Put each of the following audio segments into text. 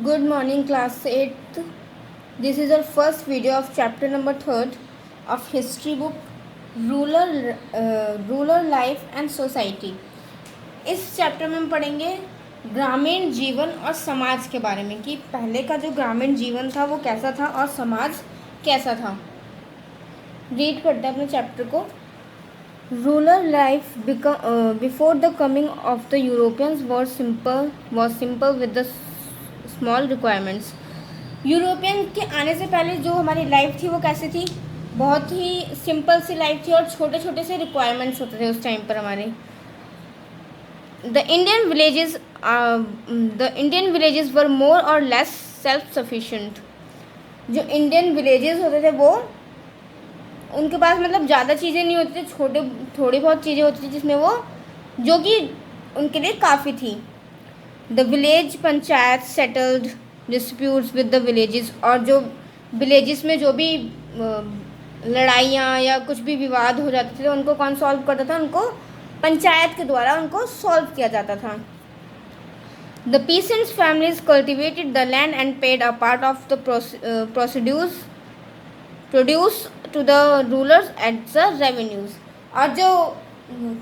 Good morning, class 8th. This is our first video of chapter number 3rd of history book, Rural Life and Society. इस chapter में हम पढ़ेंगे ग्रामीण जीवन और समाज के बारे में कि पहले का जो ग्रामीण जीवन था वो कैसा था और समाज कैसा था. रीड करते हैं अपने चैप्टर को. Rural life before the coming of the Europeans was simple with the small requirements. European के आने से पहले जो हमारी लाइफ थी वो कैसी थी? बहुत ही सिंपल सी लाइफ थी और छोटे छोटे से रिक्वायरमेंट्स होते थे उस टाइम पर हमारे. द इंडियन विलेजेस वर मोर और लेस सेल्फ सफिशिएंट. जो इंडियन विलेजेस होते थे वो उनके पास मतलब ज़्यादा चीज़ें नहीं होती थी, थोड़ी बहुत चीज़ें होती थी जिसमें वो जो कि उनके लिए काफ़ी थी. The village panchayat settled disputes with the villages. और जो विलेजेस में जो भी लड़ाइयाँ या कुछ भी विवाद हो जाते थे उनको कौन सॉल्व करता था? उनको पंचायत के द्वारा उनको सॉल्व किया जाता था. The peasants families cultivated the land and paid a part of the produce to the rulers at the revenues. और जो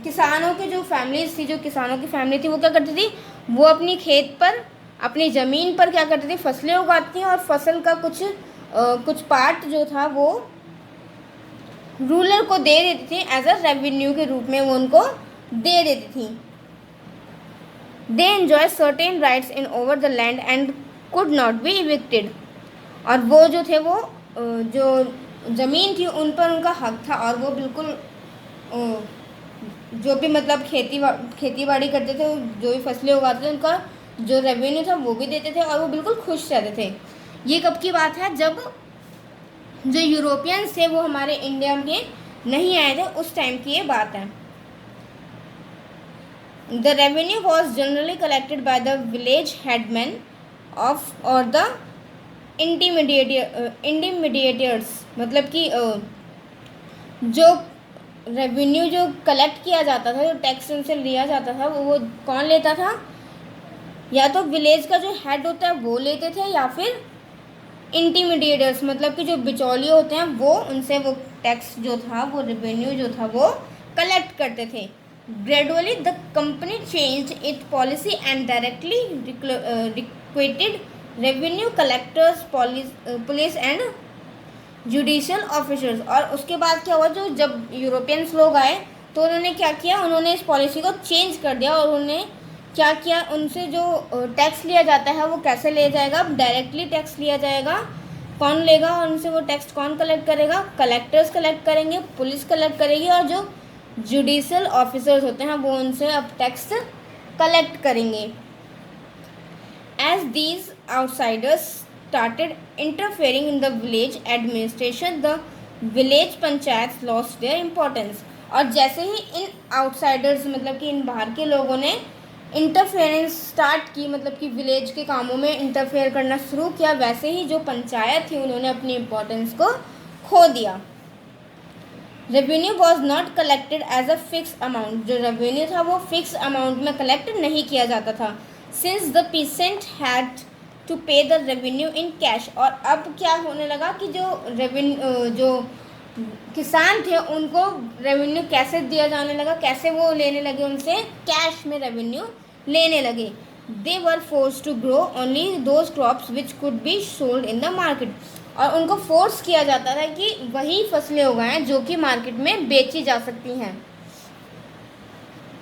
किसानों के जो फैमिलीज थी, जो किसानों की फैमिली थी वो क्या करती थी? वो अपनी खेत पर, अपनी ज़मीन पर क्या करती थी? फसलें उगाती थी और फसल का कुछ पार्ट जो था वो रूलर को दे देती थी. एज अ रेवेन्यू के रूप में वो उनको दे देती थी. They enjoy certain rights in over the land and could not be evicted. और वो जो थे वो जो ज़मीन थी उन पर उनका हक था और वो बिल्कुल जो भी मतलब खेती बाड़ी करते थे, जो भी फसलें उगाते थे, उनका जो रेवेन्यू था वो भी देते थे और वो बिल्कुल खुश रहते थे. ये कब की बात है? जब जो यूरोपियंस थे वो हमारे इंडिया में नहीं आए थे, उस टाइम की ये बात है. The revenue was generally collected by the village headman of और द इंटीमीडिएटर्स. मतलब कि जो रेवेन्यू जो कलेक्ट किया जाता था, जो टैक्स उनसे लिया जाता था, वो कौन लेता था? या तो विलेज का जो हेड होता है वो लेते थे या फिर इंटीमीडिएटर्स मतलब कि जो बिचौलिए होते हैं वो उनसे वो टैक्स जो था, वो रेवेन्यू जो था वो कलेक्ट करते थे. Gradually the company changed it policy and directly requested revenue collectors, police and judicial officers. और उसके बाद क्या हुआ? जो जब यूरोपियंस लोग आए तो उन्होंने क्या किया? उन्होंने इस पॉलिसी को चेंज कर दिया और उन्होंने क्या किया? उनसे जो टैक्स लिया जाता है वो कैसे लिया जाएगा? डायरेक्टली टैक्स लिया जाएगा. कौन लेगा? और उनसे वो टैक्स कौन कलेक्ट करेगा? कलेक्टर्स कलेक्ट करेंगे, पुलिस कलेक्ट करेगी और जो जुडिशियल ऑफिसर्स होते हैं वो उनसे अब टैक्स कलेक्ट करेंगे. As these outsiders started interfering in the village administration, the village panchayats lost their importance. और जैसे ही इन आउटसाइडर्स मतलब कि इन बाहर के लोगों ने इंटरफेरेंस स्टार्ट की, मतलब कि विलेज के कामों में इंटरफेयर करना शुरू किया, वैसे ही जो पंचायत थी उन्होंने अपनी इम्पोर्टेंस को खो दिया. Revenue was not collected as a fix amount. जो रेवेन्यू था वो फिक्स अमाउंट में कलेक्ट नहीं किया जाता था. Since the peasant had to pay the revenue in cash. और अब क्या होने लगा कि जो किसान थे उनको रेवेन्यू कैसे दिया जाने लगा? कैसे वो लेने लगे? उनसे कैश में रेवेन्यू लेने लगे. They were forced to grow only those crops which could be sold in the market. और उनको फोर्स किया जाता था कि वही फसलें उगाएं जो कि मार्केट में बेची जा सकती हैं.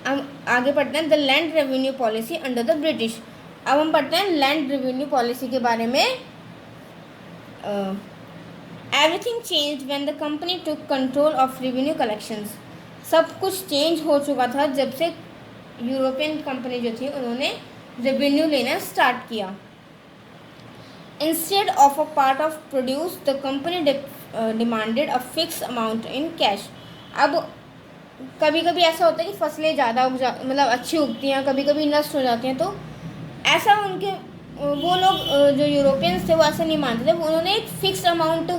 अब आगे पढ़ते हैं the land revenue policy under the British. अब हम पढ़ते हैं लैंड रेवेन्यू पॉलिसी के बारे में. Everything change when the company took control of revenue collections. सब कुछ चेंज हो चुका था जब से यूरोपियन कंपनी जो थी उन्होंने रेवेन्यू लेना स्टार्ट किया. Instead of a part of produce the company demanded a fix amount in cash. अब कभी कभी ऐसा होता है कि फसलें ज़्यादा मतलब अच्छी उगती हैं, कभी कभी नष्ट हो जाती हैं, तो ऐसा उनके वो लोग जो यूरोपियंस थे वो ऐसा नहीं मानते थे. उन्होंने एक फ़िक्स अमाउंट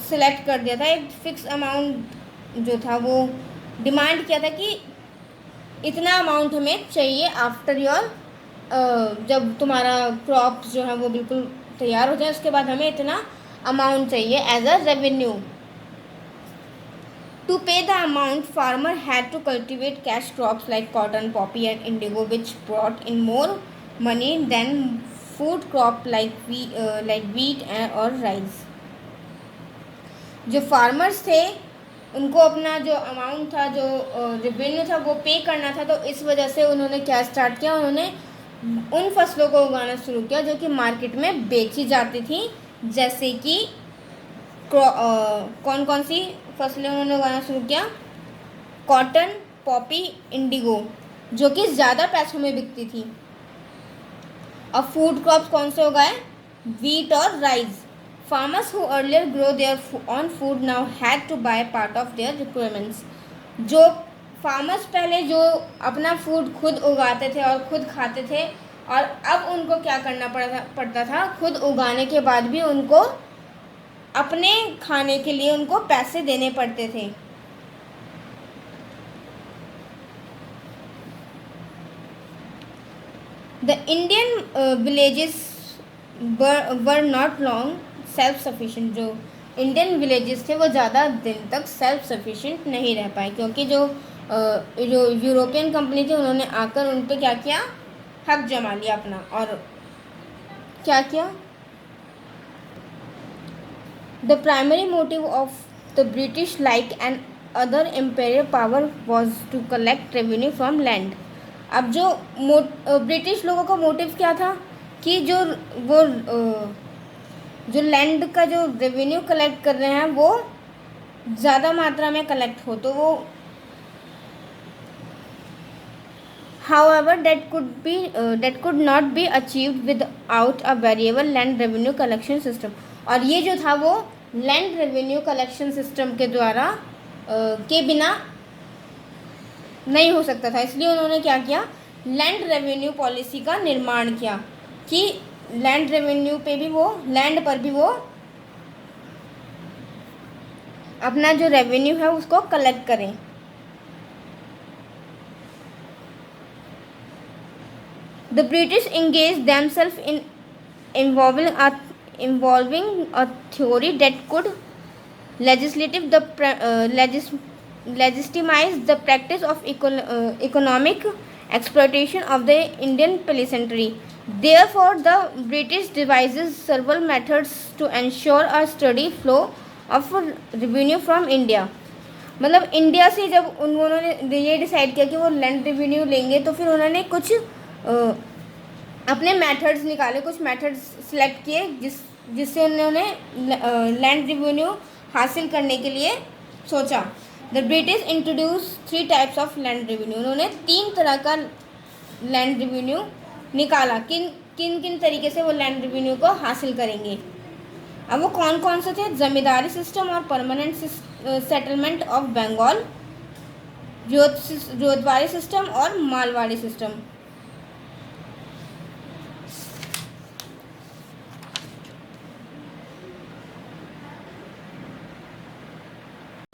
सिलेक्ट कर दिया था. एक फ़िक्स अमाउंट जो था वो डिमांड किया था कि इतना अमाउंट हमें चाहिए आफ्टर योर जब तुम्हारा क्रॉप्स जो है वो बिल्कुल तैयार हो जाए उसके बाद हमें इतना अमाउंट चाहिए as a revenue. To pay the amount, farmer had to cultivate cash crops like cotton, poppy, and indigo, which brought in more money than food crop like wheat or rice. जो farmers थे उनको अपना जो amount था, जो revenue था, वो पे करना था. तो इस वजह से उन्होंने क्या स्टार्ट किया, उन्होंने उन फसलों को उगाना शुरू किया जो कि मार्केट में बेची जाती थी. जैसे कि कौन कौन सी फसलें उन्होंने उगाना शुरू किया? कॉटन, पॉपी, इंडिगो, जो कि ज़्यादा पैसों में बिकती थी. और फूड क्रॉप्स कौन से उगाए? वीट और rice. Farmers who earlier grow their own food now had to buy part of their requirements. जो फार्मर्स पहले जो अपना फूड खुद उगाते थे और खुद खाते थे, और अब उनको क्या करना पड़ता था, खुद उगाने के बाद भी उनको अपने खाने के लिए उनको पैसे देने पड़ते थे. The Indian villages were not long self sufficient. जो इंडियन विलेजेस थे वो ज़्यादा दिन तक सेल्फ सफिशिएंट नहीं रह पाए, क्योंकि जो यूरोपियन कंपनी थी उन्होंने आकर उन पर क्या किया, हक जमा लिया अपना. और क्या किया? The primary motive of the British, like and other imperial power, was to collect revenue from land. अब जो ब्रिटिश लोगों का मोटिव क्या था कि जो लैंड का जो रेवेन्यू कलेक्ट कर रहे हैं वो ज़्यादा मात्रा में कलेक्ट हो. तो वो however that could not be achieved without a variable land revenue collection system. और ये जो था वो लैंड रेवेन्यू कलेक्शन सिस्टम के द्वारा के बिना नहीं हो सकता था. इसलिए उन्होंने क्या किया, लैंड रेवेन्यू पॉलिसी का निर्माण किया कि लैंड रेवेन्यू पे भी वो, लैंड पर भी वो अपना जो रेवेन्यू है उसको कलेक्ट करें. The British engaged themselves in involving a theory that could legitimize the practice of economic exploitation of the Indian peasantry. Therefore, the British devised several methods to ensure a steady flow of revenue from India. मतलब India से जब उन्होंने ये decide किया कि वो land revenue लेंगे, तो फिर उन्होंने कुछ अपने मेथड्स निकाले, कुछ मेथड्स सिलेक्ट किए जिससे उन्होंने लैंड रेवेन्यू हासिल करने के लिए सोचा. The British introduce 3 types of land revenue. उन्होंने 3 तरह का लैंड रेवेन्यू निकाला. किन किन तरीके से वो लैंड रेवेन्यू को हासिल करेंगे. अब वो कौन कौन से थे? जमींदारी सिस्टम और परमानेंट सेटलमेंट ऑफ बंगाल, जोतवाड़ी सिस्टम और मालवाड़ी सिस्टम.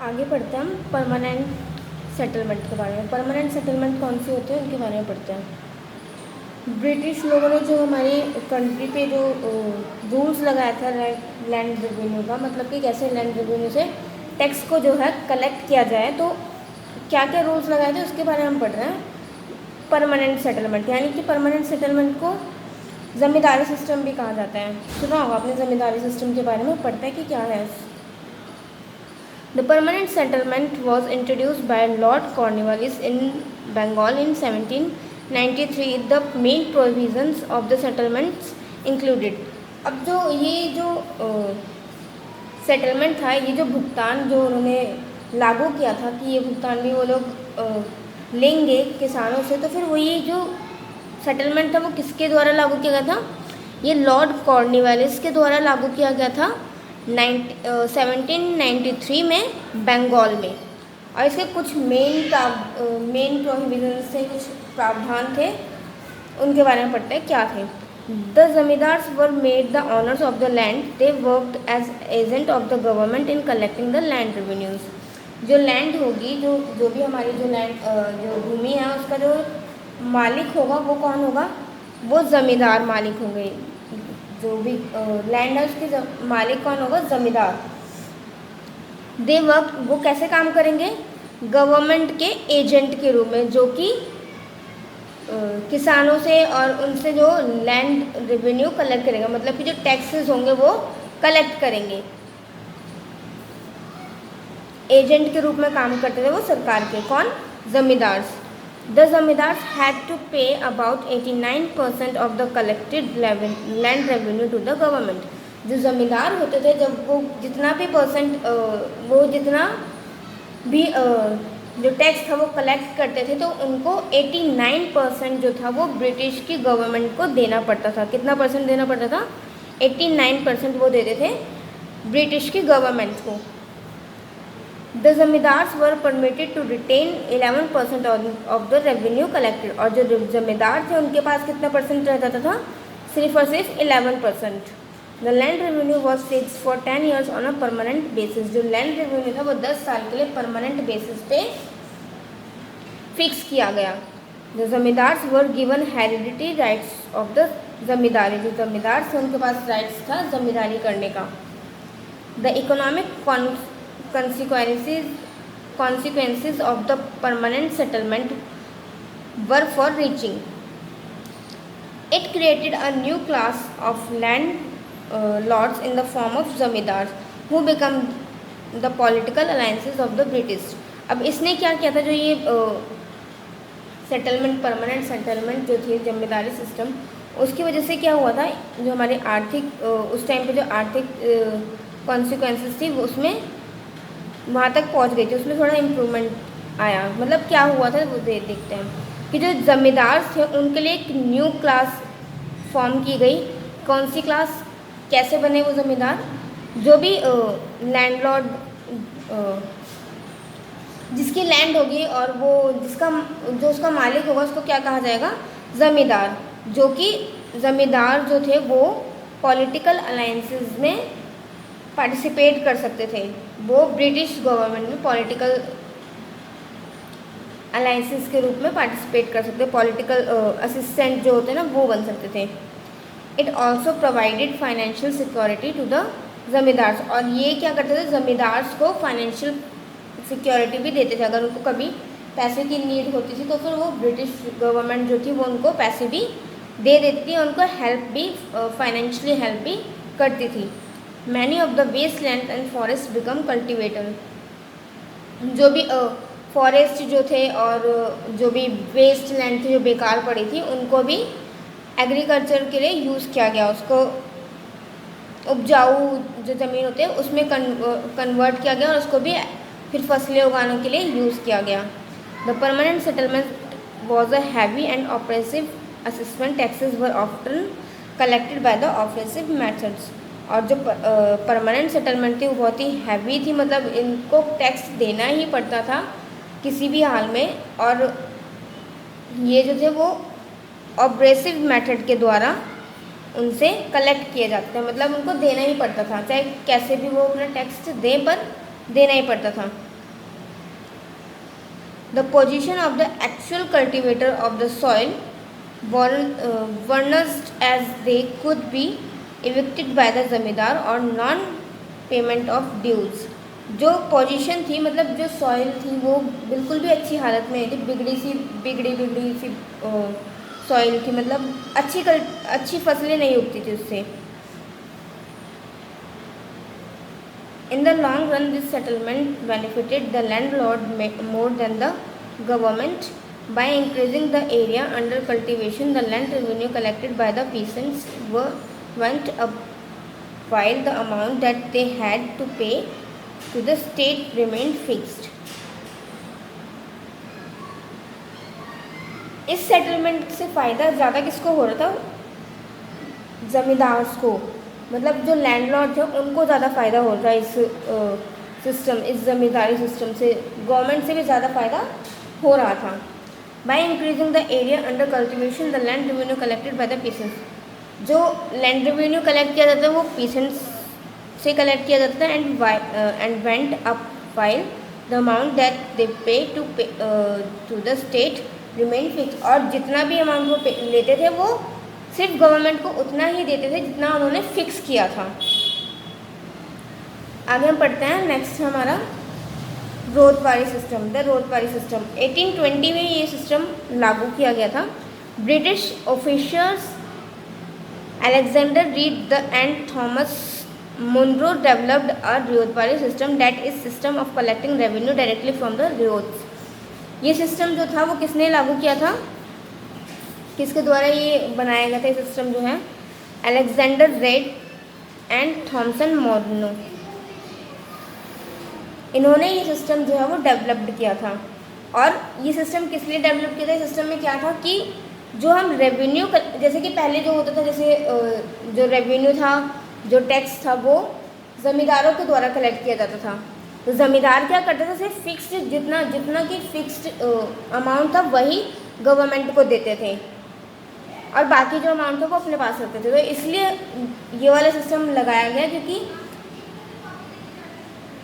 आगे पढ़ते हैं हम परमानेंट सेटलमेंट के बारे में. परमानेंट सेटलमेंट कौन से होते हैं उनके बारे में पढ़ते हैं. ब्रिटिश लोगों ने जो हमारी कंट्री पे जो रूल्स लगाया था लैंड रेवेन्यू का, मतलब कि कैसे लैंड रेवेन्यू से टैक्स को जो है कलेक्ट किया जाए, तो क्या क्या रूल्स लगाए थे उसके बारे में हम पढ़ रहे हैं. परमानेंट सेटलमेंट, यानी कि परमानेंट सेटलमेंट को ज़मींदारी सिस्टम भी कहा जाता है. सुना होगा आपने ज़मींदारी सिस्टम के बारे में, पढ़ते हैं कि क्या है. The permanent settlement was introduced by Lord Cornwallis in Bengal in 1793. The main provisions of the settlements included. अब जो सेटलमेंट था, ये जो भुगतान जो उन्होंने लागू किया था कि ये भुगतान भी वो लोग लेंगे किसानों से, तो फिर वो ये जो सेटलमेंट था वो किसके द्वारा लागू किया गया था? ये लॉर्ड कॉर्नवालिस के द्वारा लागू किया गया था 1793 में बंगाल में. और इसके कुछ मेन प्रोहिबिशंस थे, कुछ प्रावधान थे, उनके बारे में पढ़ते हैं क्या थे. The zamindars were made the owners of the land. They worked as agent of the government in collecting the land revenues. जो लैंड होगी, जो भी हमारी जो लैंड जो भूमि है उसका जो मालिक होगा वो कौन होगा? वो ज़मींदार मालिक होंगे। जो भी लैंड है उसके मालिक कौन होगा? ज़मींदार। दे वर्क, वो कैसे काम करेंगे? गवर्नमेंट के एजेंट के रूप में, जो कि किसानों से और उनसे जो लैंड रेवेन्यू कलेक्ट करेंगे, मतलब कि जो टैक्सेस होंगे वो कलेक्ट करेंगे। एजेंट के रूप में काम करते थे वो सरकार के। कौन? Zamindars. The zamindars had to pay about 89% of the collected land revenue to the government. जो जमींदार होते थे, जब वो जितना भी वो जितना भी जो टैक्स था वो कलेक्ट करते थे, तो उनको 89% जो था वो ब्रिटिश की गवर्नमेंट को देना पड़ता था। कितना परसेंट देना पड़ता था? 89% वो देते थे ब्रिटिश की गवर्नमेंट को। The zamindars were permitted to retain 11% of the revenue collected. और जो जमींदार थे उनके पास कितना परसेंट रहता था? सिर्फ और सिर्फ 11%। The land revenue was fix for 10 years on a permanent basis. जो लैंड रेवेन्यू था वो 10 साल के लिए परमानेंट बेसिस पे फिक्स किया गया। The zamindars were given heredity rights of the zamindari. जो जमींदार थे उनके पास राइट्स था जमींदारी करने का। The economic consequences of the permanent settlement were far reaching. It created a new class of land lords in the form of zamindars who become the political alliances of the British. अब इसने क्या किया था? जो ये settlement, permanent settlement जो थी जमींदारी system, उसकी वजह से क्या हुआ था? जो हमारे आर्थिक उस टाइम पे जो आर्थिक कॉन्सिक्वेंसेस थी वो उसमें वहाँ तक पहुँच गई थी, उसमें थोड़ा इम्प्रूवमेंट आया। मतलब क्या हुआ था वो देखते हैं कि जो ज़मींदार थे उनके लिए एक न्यू क्लास फॉर्म की गई। कौन सी क्लास? कैसे बने वो ज़मींदार? जो भी लैंडलॉर्ड, जिसकी लैंड होगी और वो जो उसका मालिक होगा उसको क्या कहा जाएगा? ज़मींदार। जो कि ज़मींदार जो थे वो पॉलिटिकल अलायंसेस में पार्टिसिपेट कर सकते थे। वो ब्रिटिश गवर्नमेंट में पॉलिटिकल अलायंसेस के रूप में पार्टिसिपेट कर सकते, पॉलिटिकल असिस्टेंट जो होते हैं ना वो बन सकते थे। It also provided financial security to the zamindars. और ये क्या करते थे? जमींदार्स को फाइनेंशियल सिक्योरिटी भी देते थे। अगर उनको कभी पैसे की नीड होती थी तो फिर वो ब्रिटिश गवर्नमेंट जो थी वो उनको पैसे भी दे देती थी, उनको हेल्प भी, फाइनेंशियली हेल्प भी करती थी। Many of the waste land and forest become cultivator. जो भी फॉरेस्ट जो थे और जो भी वेस्ट लैंड थी जो बेकार पड़ी थी उनको भी एग्रीकल्चर के लिए यूज़ किया गया। उसको उपजाऊ जो ज़मीन होती है उसमें कन्वर्ट किया गया और उसको भी फिर फसलें उगाने के लिए यूज़ किया गया। The permanent settlement was a heavy and oppressive assessment. Taxes were often collected by the offensive methods. और जो परमानेंट सेटलमेंट थी वो बहुत ही हैवी थी, मतलब इनको टैक्स देना ही पड़ता था किसी भी हाल में। और ये जो थे वो ऑब्रेसिव मेथड के द्वारा उनसे कलेक्ट किए जाते थे, मतलब उनको देना ही पड़ता था, चाहे कैसे भी वो अपना टैक्स दें पर देना ही पड़ता था। The position of the actual cultivator of the soil worsened as they could be evicted by the zamindar और नॉन पेमेंट ऑफ ड्यूज। जो पोजीशन थी, मतलब जो सॉइल थी वो बिल्कुल भी अच्छी हालत में नहीं थी, बिगड़ी सी सॉइल थी, मतलब अच्छी फसलें नहीं उगती थी उससे। In the long run this settlement benefited the landlord more than the government by increasing the area under cultivation. The land revenue collected by the peasants went up while the amount that they had to pay to the state remained fixed. इस settlement से फ़ायदा ज़्यादा किसको हो रहा था? ज़मींदार्स को, मतलब जो लैंडलॉर्ड थे उनको ज़्यादा फ़ायदा हो रहा है इस ज़मींदारी सिस्टम से। गवर्नमेंट से भी ज़्यादा फ़ायदा हो रहा था। By increasing the area under cultivation the land revenue collected by the peasants. जो लैंड रेवेन्यू कलेक्ट किया जाता है वो पीसेंट्स से कलेक्ट किया जाता है and went up while the amount that they pay to the state remain fix. और जितना भी अमाउंट वो लेते थे वो सिर्फ गवर्नमेंट को उतना ही देते थे जितना उन्होंने फिक्स किया था। आगे हम पढ़ते हैं, नेक्स्ट हमारा ryotwari system, the ryotwari system. 1820 में ये सिस्टम लागू किया गया था। British officers Alexander Read and Thomas Munro developed a ryotwari system that is system of collecting revenue directly from the ryots. ये सिस्टम जो था वो किसने लागू किया था, किसके द्वारा ये बनाया गया था ये सिस्टम जो है, अलेक्जेंडर रेड एंड थॉमसन मोरनो, इन्होंने ये सिस्टम जो है वो डेवलप्ड किया था। और ये सिस्टम किस लिए डेवलप किया था, इस सिस्टम में क्या था कि जो हम रेवेन्यू, जैसे कि पहले जो होता था, जैसे जो रेवेन्यू था, जो टैक्स था, वो ज़मींदारों के द्वारा कलेक्ट किया जाता था। तो ज़मींदार क्या करते थे, सिर्फ फिक्स्ड जितना कि फिक्स्ड अमाउंट था वही गवर्नमेंट को देते थे और बाकी जो अमाउंट था वो अपने पास रखते थे। तो इसलिए ये वाला सिस्टम लगाया गया, क्योंकि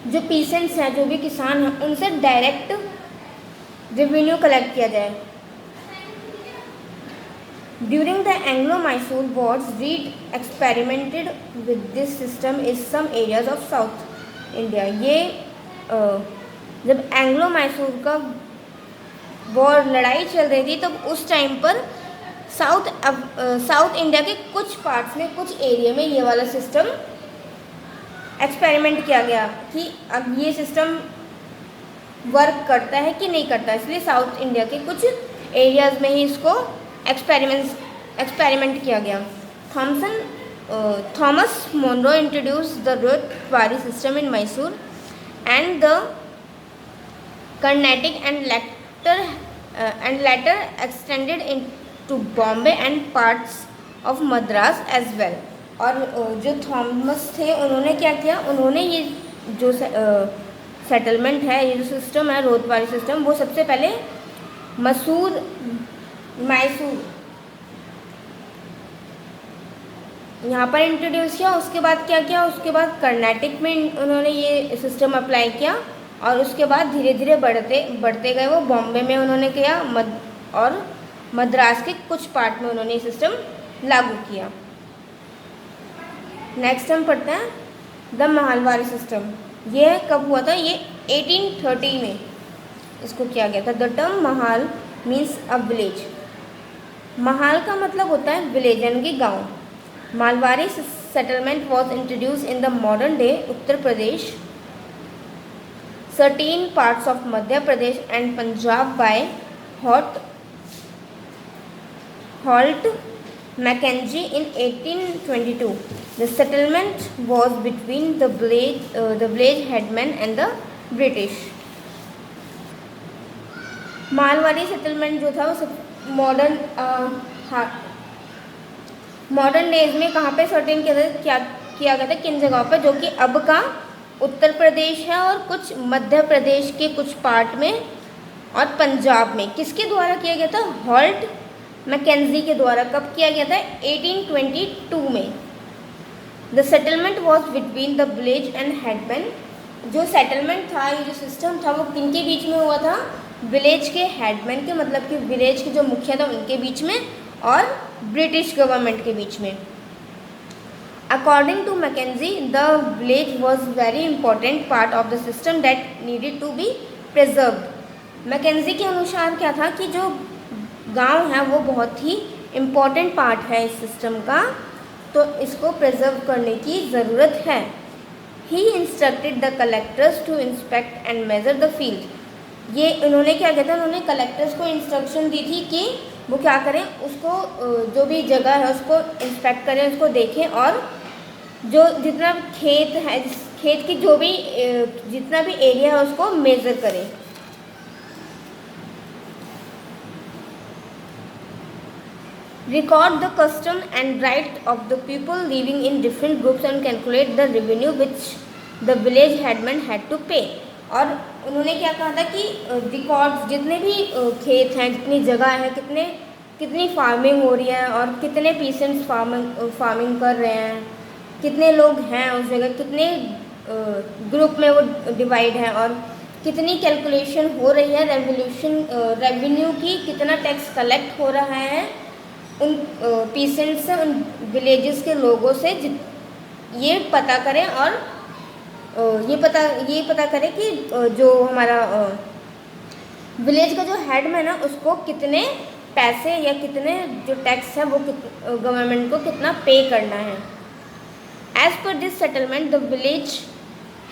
जो पीसेंट्स हैं, जो भी किसान हैं, उनसे डायरेक्ट रेवेन्यू कलेक्ट किया जाए। During the Anglo-Mysore wars Read experimented with this system is some areas of South India. ये जब एंग्लो-मैसूर का वॉर, लड़ाई चल रही थी, तब उस टाइम पर साउथ इंडिया के कुछ पार्ट्स में, कुछ एरिया में ये वाला सिस्टम एक्सपेरिमेंट किया गया कि अब ये सिस्टम वर्क करता है कि नहीं करता। इसलिए साउथ इंडिया के कुछ एरियाज़ में ही इसको एक्सपेरिमेंट किया गया। Thomas Munro introduce the ryotwari system in Mysore and the Carnatic and later extended in to Bombay and parts of Madras as well. और जो थॉमस थे, उन्होंने क्या किया, उन्होंने ये जो सेटलमेंट है, ये जो सिस्टम है रोजपारी सिस्टम, वो सबसे पहले मैसूर यहाँ पर इंट्रोड्यूस किया। उसके बाद क्या किया, उसके बाद कर्नाटक में उन्होंने ये सिस्टम अप्लाई किया और उसके बाद धीरे धीरे बढ़ते गए वो बॉम्बे में उन्होंने किया और मद्रास के कुछ पार्ट में उन्होंने ये सिस्टम लागू किया। नेक्स्ट हम पढ़ते हैं द माहलवारी सिस्टम। ये कब हुआ था, ये 1830 में इसको किया गया था। The term Mahal means a village. Mahal का मतलब होता है विलेज यानी कि गाँव। Mahalwari settlement was introduce in the modern day Uttar Pradesh, certain parts of Madhya Pradesh and Punjab by Holt Mackenzie in 1822. The settlement was between the village headmen and the British. Malwadi settlement जो था वो मॉडर्न डेज में कहाँ पे certain किया गया था, किन जगहों पर, जो कि अब का उत्तर प्रदेश है और कुछ मध्य प्रदेश के कुछ पार्ट में और पंजाब में। किसके द्वारा किया गया था, हॉल्ट मैकेंजी के द्वारा। कब किया गया था, 1822 में। The settlement was between the village and headman. जो सेटलमेंट था, ये जो सिस्टम था, वो किनके बीच में हुआ था, विलेज के हेडमैन के, मतलब कि विलेज के जो मुखिया था उनके बीच में और ब्रिटिश गवर्नमेंट के बीच में। According to Mackenzie, the village was very important part of the system that needed to be preserved. Mackenzie के अनुसार क्या था कि जो गांव है वो बहुत ही इम्पोर्टेंट पार्ट है इस सिस्टम का, तो इसको प्रिजर्व करने की ज़रूरत है। He instructed the collectors to inspect and measure the field. ये उन्होंने क्या किया था, उन्होंने कलेक्टर्स को इंस्ट्रक्शन दी थी कि वो क्या करें, उसको जो भी जगह है उसको इंस्पेक्ट करें, उसको देखें और जो जितना खेत है, खेत की जो भी जितना भी एरिया है उसको मेज़र करें। Record the custom and right of the people living in different groups and calculate the revenue which the village headman had to pay. और उन्होंने क्या कहा था कि रिकॉर्ड, जितने भी खेत हैं, जितनी जगह है, कितनी फार्मिंग हो रही है और कितने पीसेंट्स फार्मिंग कर रहे हैं, कितने लोग हैं उस जगह, कितने ग्रुप में वो डिवाइड है और कितनी कैलकुलेशन हो रही है रेवेन्यू की, कितना टैक्स कलेक्ट हो रहा है उन पीसेंट से, उन विलेजेस के लोगों से ये पता करें और ये पता करें कि जो हमारा विलेज का जो हेडमैन है उसको कितने पैसे या कितने जो टैक्स है वो गवर्नमेंट को कितना पे करना है। As per this settlement the village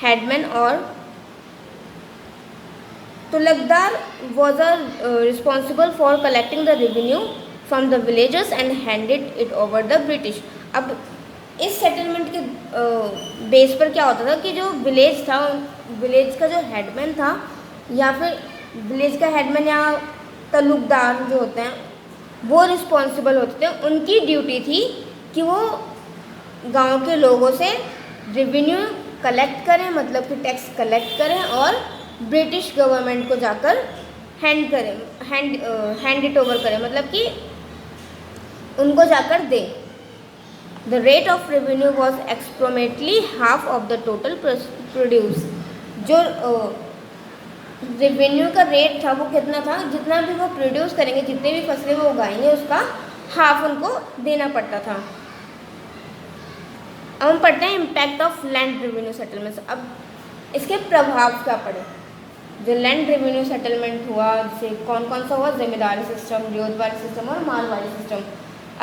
headman और talukdar was responsible for collecting the revenue from the villagers and handed it over the British. अब इस सेटलमेंट के बेस पर क्या होता था कि जो विलेज था, विलेज का जो हेडमैन था या फिर विलेज का हेडमैन या तालुकदार जो होते हैं वो रिस्पॉन्सिबल होते थे। उनकी ड्यूटी थी कि वो गांव के लोगों से रेवेन्यू कलेक्ट करें, मतलब कि टैक्स कलेक्ट करें और ब्रिटिश गवर्नमेंट को जाकर हैंड इट ओवर करें, मतलब कि उनको जाकर दें। The rate of revenue was एक्सप्रोमेटली half of the total produce. जो रेवेन्यू का रेट था वो कितना था, जितना भी वो प्रोड्यूस करेंगे, जितने भी फसलें वो उगाएंगे उसका हाफ उनको देना पड़ता था। अब हम पढ़ते हैं impact of land revenue settlements. अब इसके प्रभाव क्या पड़े। जो लैंड रेवेन्यू सेटलमेंट हुआ, जैसे कौन कौन सा हुआ, जमींदारी सिस्टम, रियोतवारी सिस्टम और मालवाड़ी सिस्टम।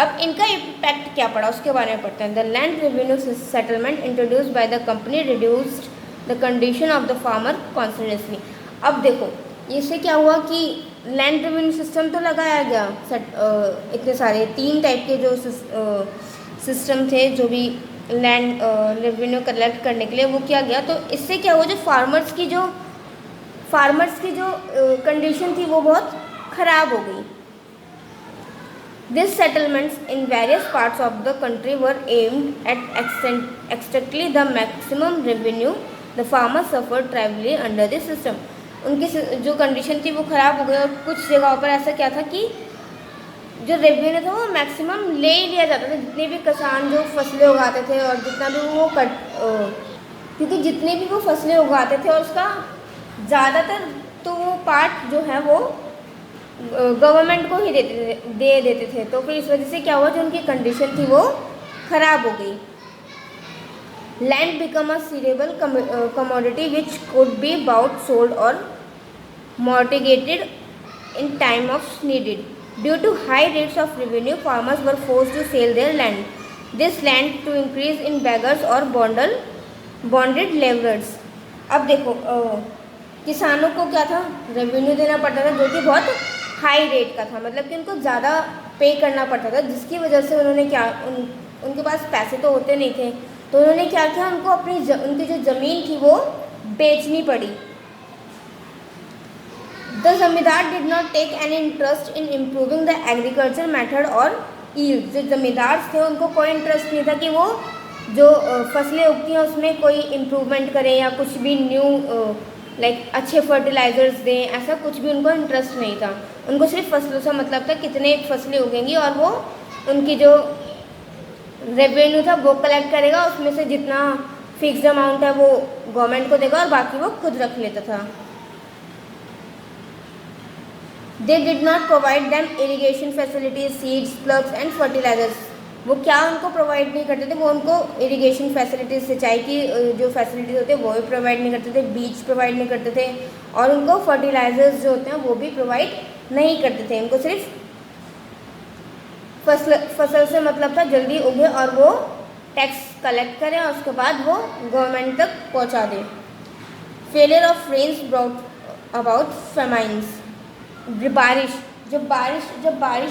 अब इनका इम्पैक्ट क्या पड़ा उसके बारे में पढ़ते हैं। The land revenue settlement introduced by the company reduced the condition of the farmer considerably. अब देखो इससे क्या हुआ कि लैंड रेवेन्यू सिस्टम तो लगाया गया, इतने सारे 3 टाइप के जो सिस्टम थे जो भी लैंड रेवेन्यू कलेक्ट करने के लिए वो किया गया। तो इससे क्या हुआ, जो फार्मर्स की जो कंडीशन थी वो बहुत ख़राब हो गई। This settlements in various parts of the country were aimed at extracting the maximum revenue the farmer suffer terribly under this system. उनकी जो कंडीशन थी वो ख़राब हो गई और कुछ जगहों पर ऐसा क्या था कि जो रेवेन्यू था वो मैक्सिमम ले ही लिया जाता था। जितने भी किसान जो फसलें उगाते थे और जितना भी वो क्योंकि जितने भी वो फसलें उगाते थे और उसका ज़्यादातर तो वो पार्ट जो है वो गवर्नमेंट को ही दे देते थे। तो फिर इस वजह से क्या हुआ, जो उनकी कंडीशन थी वो ख़राब हो गई। Land become a saleable commodity which could be bought sold और mortgaged in time of needed. Due to high rates of revenue, farmers were forced to sell their land. This land to increase in beggars or bonded laborers. अब देखो किसानों को क्या था, revenue देना पड़ता था जो कि बहुत हाई रेट का था, मतलब कि उनको ज़्यादा पे करना पड़ता था, जिसकी वजह से उन्होंने उनके पास पैसे तो होते नहीं थे। तो उन्होंने क्या किया, उनको उनकी जो ज़मीन थी वो बेचनी पड़ी। The जमींदार did not take any interest in improving the agriculture method or yield. जो जमींदार थे उनको कोई इंटरेस्ट नहीं था कि वो जो फसलें उगती हैं उसमें कोई इम्प्रूवमेंट करें या कुछ भी न्यू अच्छे फर्टिलाइजर्स दें, ऐसा कुछ भी उनको इंटरेस्ट नहीं था। उनको सिर्फ फसलों से मतलब था कितने फसलें उगेंगी और वो उनकी जो रेवेन्यू था वो कलेक्ट करेगा, उसमें से जितना फिक्स्ड अमाउंट है वो गवर्नमेंट को देगा और बाकी वो खुद रख लेता था। They did not provide them irrigation facilities, seeds, plugs and fertilizers. वो क्या उनको प्रोवाइड नहीं करते थे, वो उनको इरिगेशन फैसिलिटीज़, सिंचाई की जो फैसिलिटीज़ होते हैं वो भी प्रोवाइड नहीं करते थे, बीज प्रोवाइड नहीं करते थे और उनको फर्टिलाइजर्स जो होते हैं वो भी प्रोवाइड नहीं करते थे। उनको सिर्फ फसल से मतलब था जल्दी उगे और वो टैक्स कलेक्ट करें और उसके बाद वो गवर्नमेंट तक पहुंचा दें। Failure of rains brought about famines. जब बारिश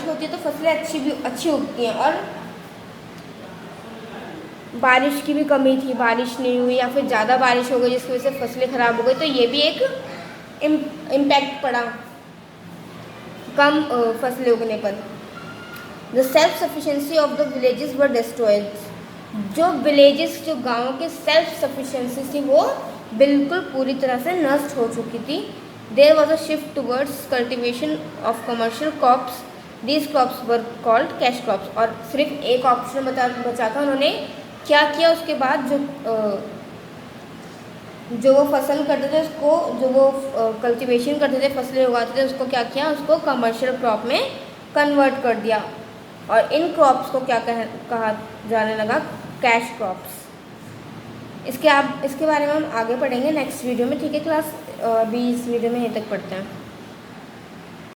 होती है तो फसलें अच्छी उगती हैं और बारिश की भी कमी थी, बारिश नहीं हुई या फिर ज़्यादा बारिश हो गई जिसकी वजह से फसलें ख़राब हो गई, तो ये भी एक इम्पैक्ट पड़ा कम फसलें उगने पर। The self sufficiency of the villages were destroyed. जो विलेजेस, जो गाँवों की सेल्फ सफिशेंसी थी वो बिल्कुल पूरी तरह से नष्ट हो चुकी थी। There was a shift towards cultivation of commercial crops. These crops were called cash crops. और सिर्फ एक ऑप्शन बचा था, उन्होंने क्या किया उसके बाद, जो वो फसल करते थे उसको, जो वो कल्टीवेशन करते थे, फसलें उगाते थे, उसको क्या किया, उसको कमर्शियल क्रॉप में कन्वर्ट कर दिया। और इन क्रॉप्स को क्या कहा जाने लगा, कैश क्रॉप्स। इसके बारे में हम आगे पढ़ेंगे नेक्स्ट वीडियो में, ठीक है क्लास। अभी इस वीडियो में यहीं तक पढ़ते हैं।